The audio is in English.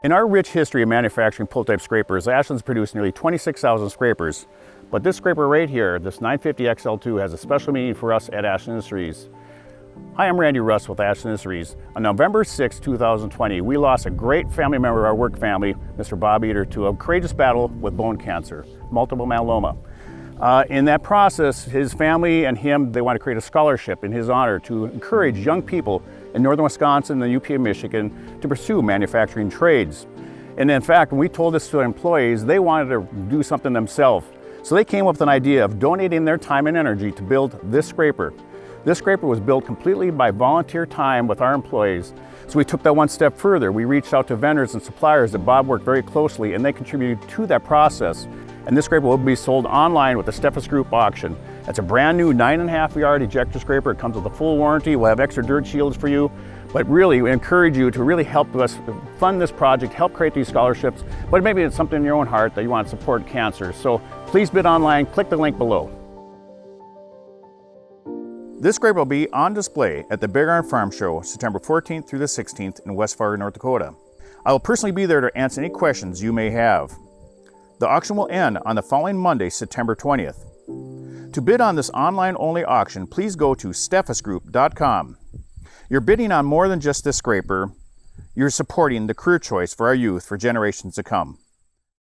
In our rich history of manufacturing pull-type scrapers, Ashland's produced nearly 26,000 scrapers. But this scraper right here, this 950 XL2, has a special meaning for us at Ashland Industries. Hi, I'm Randy Russ with Ashland Industries. On November 6, 2020, we lost a great family member of our work family, Mr. Bob Eder, to a courageous battle with bone cancer, multiple myeloma. In that process, his family and him, they want to create a scholarship in his honor to encourage young people in northern Wisconsin and the UP of Michigan to pursue manufacturing trades. And in fact, when we told this to employees, they wanted to do something themselves. So they came up with an idea of donating their time and energy to build this scraper. This scraper was built completely by volunteer time with our employees. So we took that one step further. We reached out to vendors and suppliers that Bob worked very closely, and they contributed to that process. And this scraper will be sold online with the Steffes Group auction. It's a brand new 9.5 yard ejector scraper. It comes with a full warranty. We'll have extra dirt shields for you. But really, we encourage you to really help us fund this project, help create these scholarships. But maybe it's something in your own heart that you want to support cancer. So please bid online, click the link below. This scraper will be on display at the Big Iron Farm Show, September 14th through the 16th in West Fargo, North Dakota. I will personally be there to answer any questions you may have. The auction will end on the following Monday, September 20th. To bid on this online-only auction, please go to steffesgroup.com. You're bidding on more than just this scraper. You're supporting the career choice for our youth for generations to come.